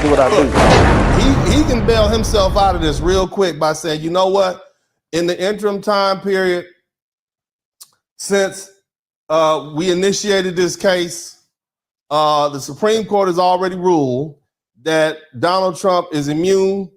do what I do. He can bail himself out of this real quick by saying, you know what? In the interim time period, since we initiated this case, the Supreme Court has already ruled that Donald Trump is immune,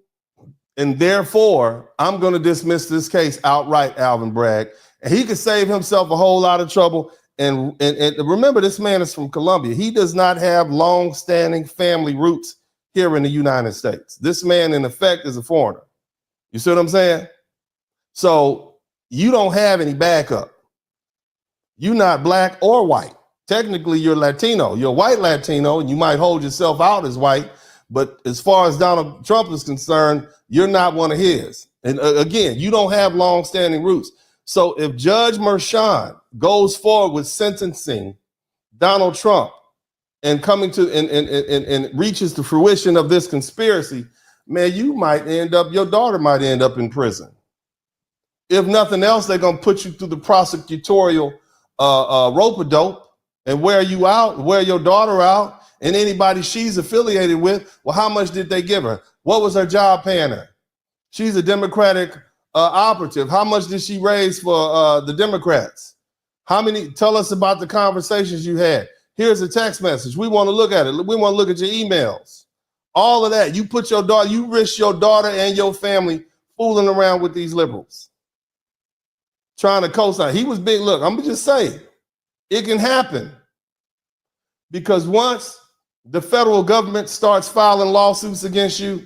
and therefore I'm going to dismiss this case outright, Alvin Bragg. And he could save himself a whole lot of trouble. And remember, this man is from Colombia. He does not have long-standing family roots here in the United States. This man, in effect, is a foreigner. You see what I'm saying? So you don't have any backup. You're not black or white. Technically, you're Latino. You're a white Latino, and you might hold yourself out as white. But as far as Donald Trump is concerned, you're not one of his. And again, you don't have long-standing roots. So if Judge Merchan goes forward with sentencing Donald Trump and coming to and reaches the fruition of this conspiracy, man, your daughter might end up in prison. If nothing else, they're gonna put you through the prosecutorial rope-a-dope and wear you out, wear your daughter out, and anybody she's affiliated with. Well, how much did they give her? What was her job paying her? She's a Democratic operative. How much did she raise for the Democrats? Tell us about the conversations you had. Here's a text message. We want to look at it. We want to look at your emails. All of that. You risk your daughter and your family fooling around with these liberals, trying to co-sign. He was big. Look, I'm gonna just say, it can happen, because once the federal government starts filing lawsuits against you,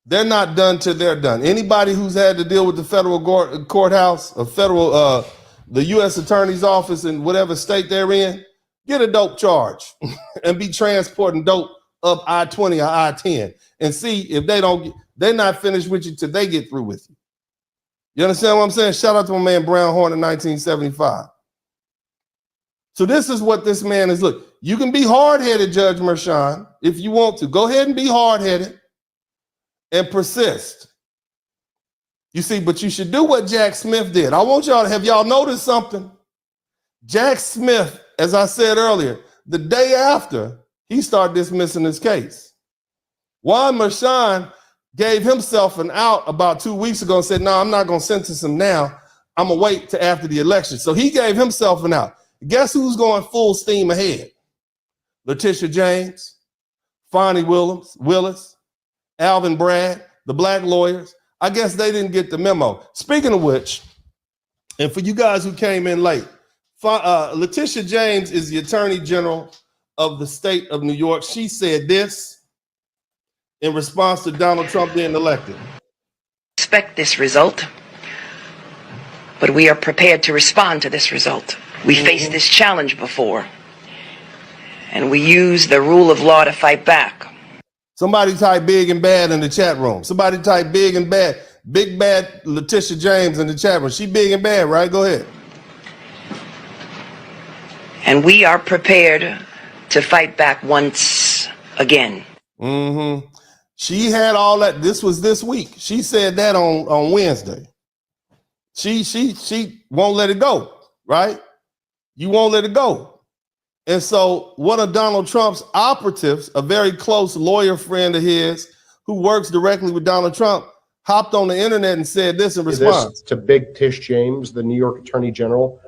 they're not done till they're done. Anybody who's had to deal with the federal courthouse or the U.S. Attorney's Office in whatever state they're in, get a dope charge and be transporting dope up I-20 or I-10 and see if they're not finished with you till they get through with you. You understand what I'm saying? Shout out to my man Brown Horn in 1975. So this is what this man is. Look, you can be hard-headed, Judge Merchan, if you want to. Go ahead and be hard-headed and persist. You see, but you should do what Jack Smith did. I want y'all to have y'all noticed something. Jack Smith, as I said earlier, the day after, he started dismissing his case. Juan Merchan gave himself an out about 2 weeks ago and said, no, I'm not going to sentence him now. I'm going to wait till after the election. So he gave himself an out. Guess who's going full steam ahead? Letitia James, Fani Willis, Alvin Bragg, the black lawyers. I guess they didn't get the memo. Speaking of which, and for you guys who came in late, Letitia James is the Attorney General of the state of New York. She said this in response to Donald Trump being elected. Expect this result, but we are prepared to respond to this result. We faced this challenge before, and we use the rule of law to fight back. Somebody type big and bad in the chat room. Somebody type big and bad. Big bad Letitia James in the chat room. She big and bad, right? Go ahead. And we are prepared to fight back once again. Mm-hmm. She had all that. This was this week. She said that on Wednesday. She won't let it go, right? You won't let it go. And so one of Donald Trump's operatives, a very close lawyer friend of his who works directly with Donald Trump, hopped on the internet and said this in response. To Big Tish James, the New York Attorney General.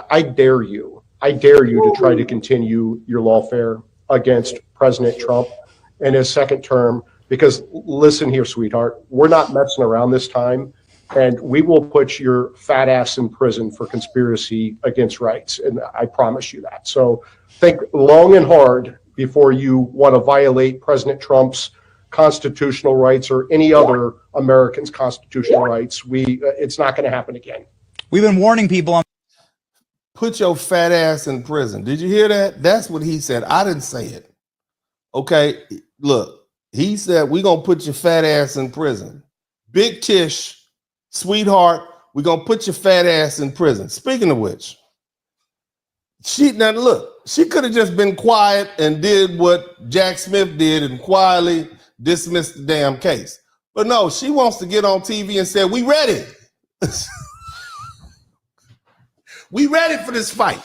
I dare you to try to continue your lawfare against President Trump in his second term, because listen here, sweetheart, we're not messing around this time. And we will put your fat ass in prison for conspiracy against rights. And I promise you that. So think long and hard before you want to violate President Trump's constitutional rights or any other American's constitutional rights. It's not going to happen again. We've been warning people. Put your fat ass in prison. Did you hear that? That's what he said. I didn't say it. Okay, look, he said, we're going to put your fat ass in prison. Big Tish, sweetheart, we're going to put your fat ass in prison. Speaking of which, she could have just been quiet and did what Jack Smith did and quietly dismissed the damn case. But no, she wants to get on TV and say, we ready. We ready for this fight.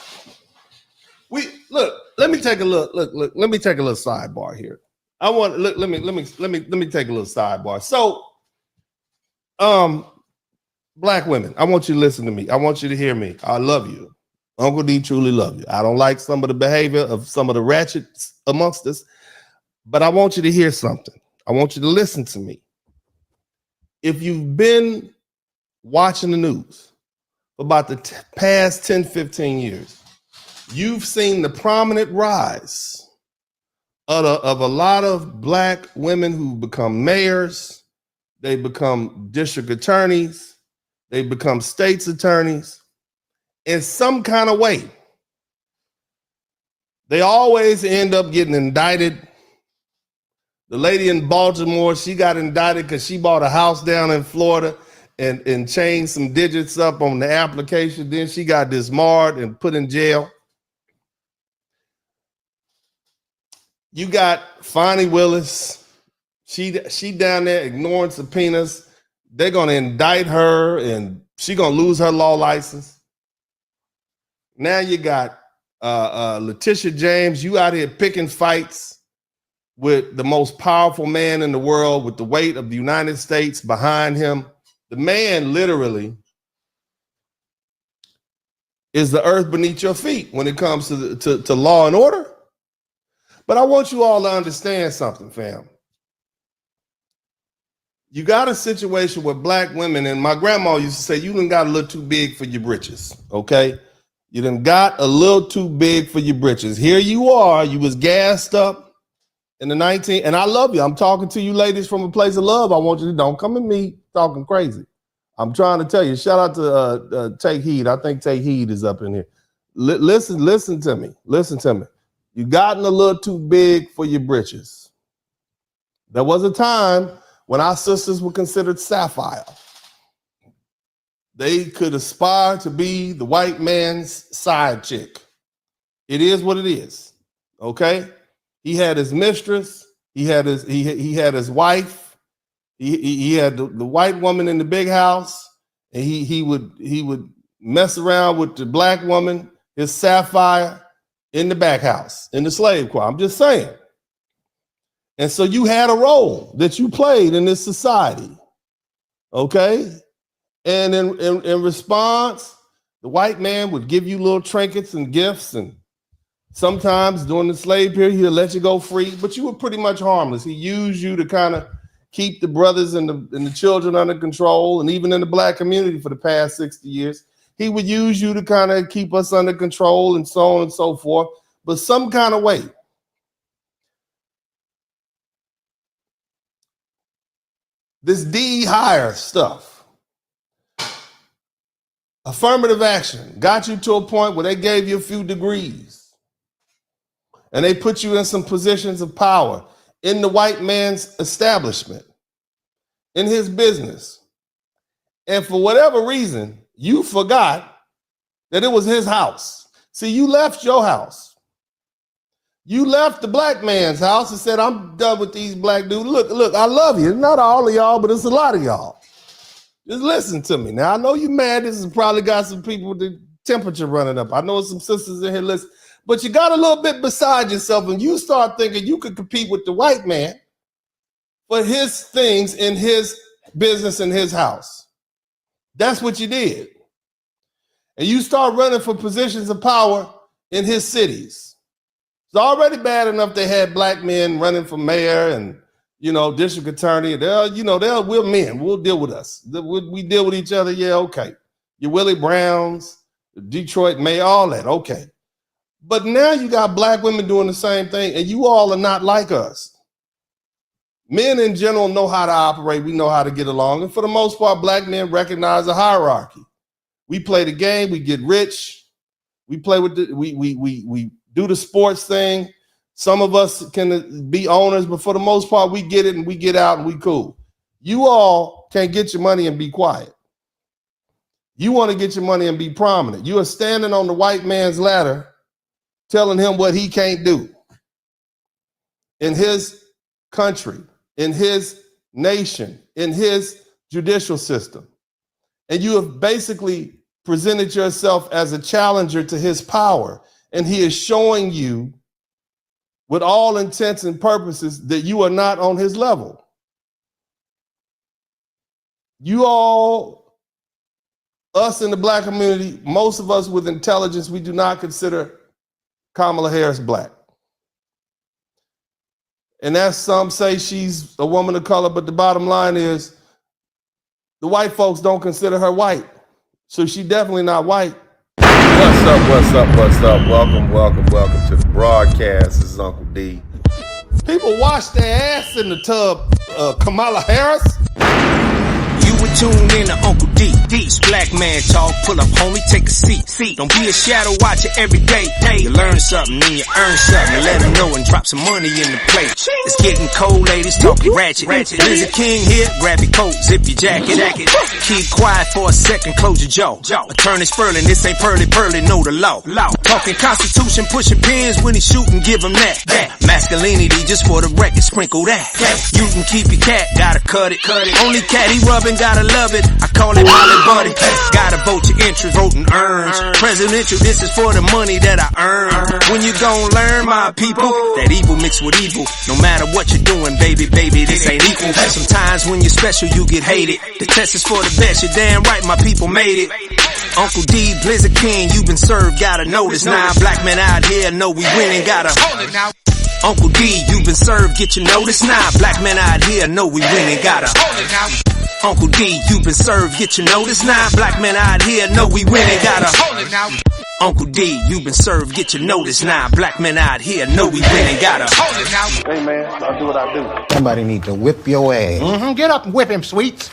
Let me take a little sidebar here. I want let me take a little sidebar. So, black women, I want you to listen to me. I want you to hear me. I love you. Uncle D truly love you. I don't like some of the behavior of some of the ratchets amongst us, but I want you to hear something. I want you to listen to me. If you've been watching the news for about the past 10, 15 years, you've seen the prominent rise of a lot of black women who become mayors, they become district attorneys, they become state's attorneys. In some kind of way, they always end up getting indicted. The lady in Baltimore, she got indicted because she bought a house down in Florida and changed some digits up on the application. Then she got disbarred and put in jail. You got Fani Willis. She down there ignoring subpoenas. They're going to indict her and she's going to lose her law license. Now you got Letitia James. You out here picking fights with the most powerful man in the world with the weight of the United States behind him. The man literally is the earth beneath your feet when it comes to law and order. But I want you all to understand something, fam. You got a situation with black women, and my grandma used to say, you done got a little too big for your britches, okay? You done got a little too big for your britches. Here you are, you was gassed up in the 19, and I love you. I'm talking to you ladies from a place of love. I want you to don't come at me talking crazy. I'm trying to tell you, shout out to Take Heed. I think Take Heed is up in here. Listen to me. Listen to me. You gotten a little too big for your britches. There was a time when our sisters were considered sapphire. They could aspire to be the white man's side chick. It is what it is. Okay? He had his mistress, he had his wife, he had the white woman in the big house, and he would mess around with the black woman, his sapphire, in the back house, in the slave quarter. I'm just saying. And so you had a role that you played in this society. Okay? And in response, the white man would give you little trinkets and gifts, and sometimes during the slave period, he'll let you go free, but you were pretty much harmless. He used you to kind of keep the brothers and the children under control, and even in the black community for the past 60 years, he would use you to kind of keep us under control and so on and so forth. But some kind of way, this de-hire stuff, affirmative action, got you to a point where they gave you a few degrees and they put you in some positions of power in the white man's establishment, in his business. And for whatever reason, you forgot that it was his house. See, you left your house. You left the black man's house and said, I'm done with these black dudes. Look, I love you. Not all of y'all, but it's a lot of y'all. Just listen to me. Now, I know you're mad. This has probably got some people with the temperature running up. I know some sisters in here listen, but you got a little bit beside yourself and you start thinking you could compete with the white man for his things in his business in his house. That's what you did. And you start running for positions of power in his cities. It's already bad enough they had black men running for mayor and district attorney. We're men. We'll deal with us. We deal with each other. Yeah, okay. Your Willie Browns, Detroit mayor, all that. Okay. But now you got black women doing the same thing, and you all are not like us. Men in general know how to operate. We know how to get along. And for the most part, black men recognize the hierarchy. We play the game. We get rich. We play with we do the sports thing. Some of us can be owners, but for the most part, we get it and we get out and we cool. You all can't get your money and be quiet. You want to get your money and be prominent. You are standing on the white man's ladder, telling him what he can't do in his country, in his nation, in his judicial system. And you have basically presented yourself as a challenger to his power. And he is showing you with all intents and purposes that you are not on his level. You all, us in the black community, most of us with intelligence, we do not consider Kamala Harris black. And as some say she's a woman of color, but the bottom line is the white folks don't consider her white. So she definitely not white. What's up, what's up, what's up? Welcome to the broadcast. This is Uncle D. People wash their ass in the tub, Kamala Harris. You would tune in to Uncle D. This black man talk, pull up, homie, take a seat. Don't be a shadow watcher every day. You learn something, then you earn something. And let them know and drop some money in the plate. It's getting cold, ladies, talking ratchet. There's a king here, grab your coat, zip your jacket. Keep quiet for a second, close your jaw. Attorney Spurling, this ain't pearly, know the law. Talking Constitution, pushing pins when he shooting, give him that. Masculinity, just for the record, sprinkle that. You can keep your cat, gotta cut it. Only cat he rubbing, gotta love it. I call it Molly Buddy. Gotta vote your interest, voting earns. Presidential, this is for the money that I earn. When you gon' learn, my people, that evil mixed with evil. No matter what you're doing, baby, this ain't equal. Sometimes when you're special, you get hated. The test is for the best, you're damn right, my people made it. Uncle D, Blizzard King, you've been served, gotta know this. Now black men out here know we winning, gotta hold it now. Uncle D, you've been served, get your notice now. Black men out here know we winning, gotta hold it now. Uncle D, you've been served, get your notice now. Black men out here know we winning, gotta hold it now. Uncle D, you've been served, get your notice now. Black men out here know we winning, gotta hold it now. Hey man, I'll do what I do. Somebody need to whip your ass. Get up and whip him, Sweets.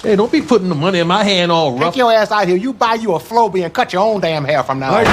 Hey, don't be putting the money in my hand all rough. Take your ass out here. You buy you a Floby and cut your own damn hair from now on.